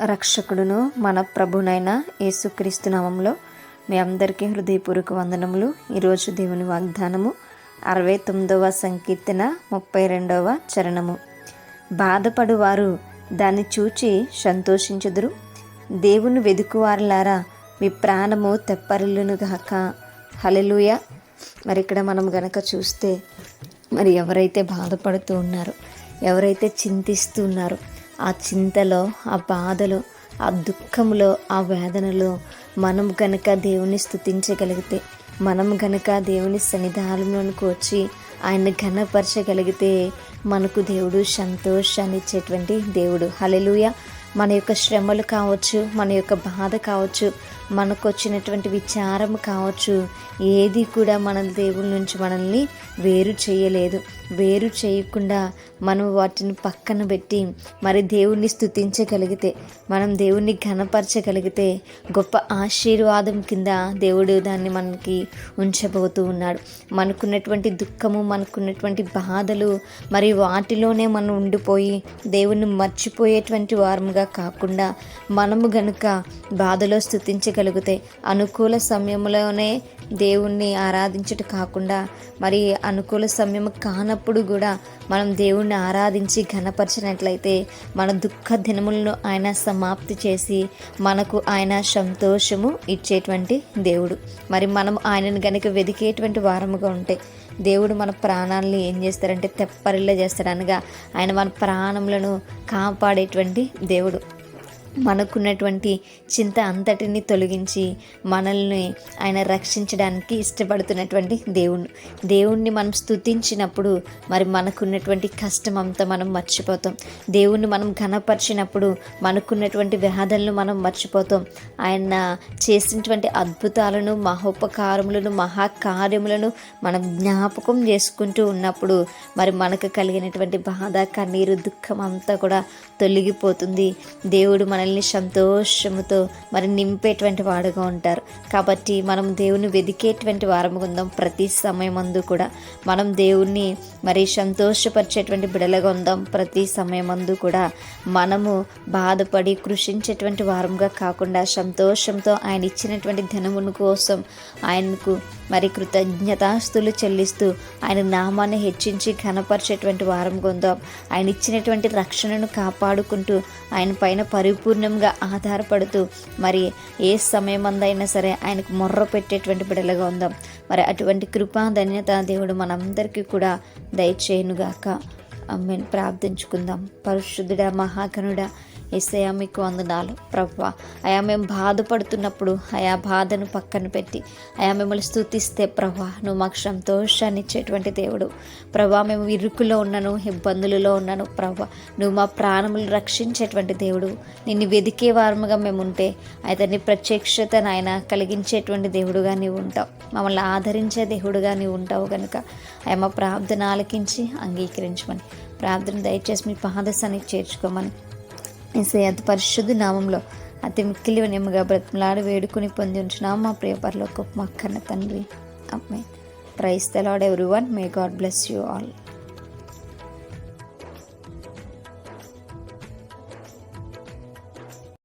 రక్షకుడును మన ప్రభునైన యేసుక్రీస్తు నామములో మీ అందరికీ హృదయపూర్వక వందనములు. ఈరోజు దేవుని వాగ్దానము 69వ సంకీర్తన 32వ చరణము. బాధపడువారు దాన్ని చూచి సంతోషించుదురు, దేవుని వెదుకువారులారా మీ ప్రాణము తెప్పరిల్లునుగాక. హల్లెలూయా. మరి ఇక్కడ మనం గనక చూస్తే మరి ఎవరైతే బాధపడుతూ ఉన్నారో, ఎవరైతే చింతిస్తూ ఉన్నారో, ఆ చింతలో, ఆ బాధలో, ఆ దుఃఖంలో, ఆ వేదనలో మనం గనక దేవుని స్తుతించగలిగితే, మనం గనక దేవుని సన్నిధానంలోనికి వచ్చి ఆయన ఘనపరచగలిగితే మనకు దేవుడు సంతోషాన్ని ఇచ్చేటువంటి దేవుడు. హల్లెలూయా. మన యొక్క శ్రమలు కావచ్చు, మన యొక్క బాధ కావచ్చు, మనకు వచ్చినటువంటి విచారం కావచ్చు, ఏది కూడా మన దేవుని నుంచి మనల్ని వేరు చేయలేదు. వేరు చేయకుండా మనం వాటిని పక్కన పెట్టి మరి దేవుణ్ణి స్తుతించగలిగితే, మనం దేవుణ్ణి ఘనపరచగలిగితే గొప్ప ఆశీర్వాదం కింద దేవుడు దాన్ని మనకి ఉంచబోతూ ఉన్నాడు. మనకున్నటువంటి దుఃఖము, మనకున్నటువంటి బాధలు మరి వాటిలోనే మనం ఉండిపోయి దేవుణ్ణి మర్చిపోయేటువంటి వారముగా కాకుండా, మనము గనుక బాధలో స్తుతించగలిగితే, అనుకూల సమయంలోనే దేవుణ్ణి ఆరాధించట కాకుండా మరి అనుకూల సమయం కానప్పుడు కూడా మనం దేవుణ్ణి ఆరాధించి ఘనపరిచినట్లయితే మన దుఃఖ దినములను ఆయన సమాప్తి చేసి మనకు ఆయన సంతోషము ఇచ్చేటువంటి దేవుడు. మరి మనం ఆయనను గనుక వెదికేటువంటి వారముగా ఉంటే దేవుడు మన ప్రాణాలను ఏం చేస్తారంటే తెప్పరిల్ల చేస్తాడు. అనగా ఆయన మన ప్రాణములను కాపాడేటువంటి దేవుడు. మనకున్నటువంటి చింత అంతటిని తొలగించి మనల్ని ఆయన రక్షించడానికి ఇష్టపడుతున్నటువంటి దేవుణ్ణి మనం స్తుతించినప్పుడు మరి మనకున్నటువంటి కష్టం అంతా మనం మర్చిపోతాం. దేవుణ్ణి మనం ఘనపరిచినప్పుడు మనకున్నటువంటి వ్యాధులను మనం మర్చిపోతాం. ఆయన చేసినటువంటి అద్భుతాలను, మహోపకారములను, మహాకార్యములను మనం జ్ఞాపకం చేసుకుంటూ ఉన్నప్పుడు మరి మనకు కలిగినటువంటి బాధ, కన్నీరు, దుఃఖం అంతా కూడా తొలగిపోతుంది. దేవుడు మనల్ని సంతోషముతో మరి నింపేటువంటి వాడుగా ఉంటారు. కాబట్టి మనం దేవుని వెదికేటువంటి వారముగా ఉందాం. ప్రతి సమయమందు కూడా మనం దేవుణ్ణి మరి సంతోషపరిచేటువంటి బిడలుగా ఉందాం. ప్రతి సమయమందు కూడా మనము బాధపడి కృషించేటువంటి వారముగా కాకుండా సంతోషంతో ఆయన ఇచ్చినటువంటి ధనమును కోసం ఆయనకు మరి కృతజ్ఞతాస్తులు చెల్లిస్తూ ఆయన నామాన్ని హెచ్చించి ఘనపరిచేటువంటి వారముగా ఉందాం. ఆయన ఇచ్చినటువంటి రక్షణను కాపాడుకుంటూ ఆయన పైన పరిపూర్ణంగా ఆధారపడుతూ మరి ఏ సమయమందైనా సరే ఆయనకు మొర్ర పెట్టేటువంటి బిడలుగా ఉందాం. మరి అటువంటి కృపా ధన్యత దేవుడు మనందరికీ కూడా దయచేయునుగాక. ఆమేన్. ప్రార్థించుకుందాం. పరిశుద్ధుడా, మహాగణుడా, యేసయ్యా మీకు వందనాలు ప్రభువా. అయా మేము బాధపడుతున్నప్పుడు ఆయా బాధను పక్కన పెట్టి అయా మిమ్మల్ని స్తుతిస్తే ప్రభువా నువ్వు మాకు సంతోషాన్ని ఇచ్చేటువంటి దేవుడు. ప్రభువా మేము ఇరుకులో ఉన్నాను, ఇబ్బందులలో ఉన్నాను ప్రభువా, నువ్వు మా ప్రాణములు రక్షించేటువంటి దేవుడు. నిన్ను వెదికే వారముగా మేము ఉంటే అయితే నీ ప్రత్యక్షత నాయన కలిగించేటువంటి దేవుడుగా నీవు ఉంటావు. మమ్మల్ని ఆదరించే దేవుడుగా నీవు ఉంటావు కనుక అయా మా ప్రార్థన ఆలకించి అంగీకరించమని, ప్రార్థన దయచేసి మీ పాదశానికి చేర్చుకోమని యేసయ్య అతి పరిశుద్ధ నామంలో అతి మిక్కిలి వినయముగా బ్రతిమలాడి వేడుకుని పొంది ఉంచున్నాము మా ప్రియ పరలోకపు మా కన్న తండ్రి. Amen. Praise the lord everyone. May God bless you all.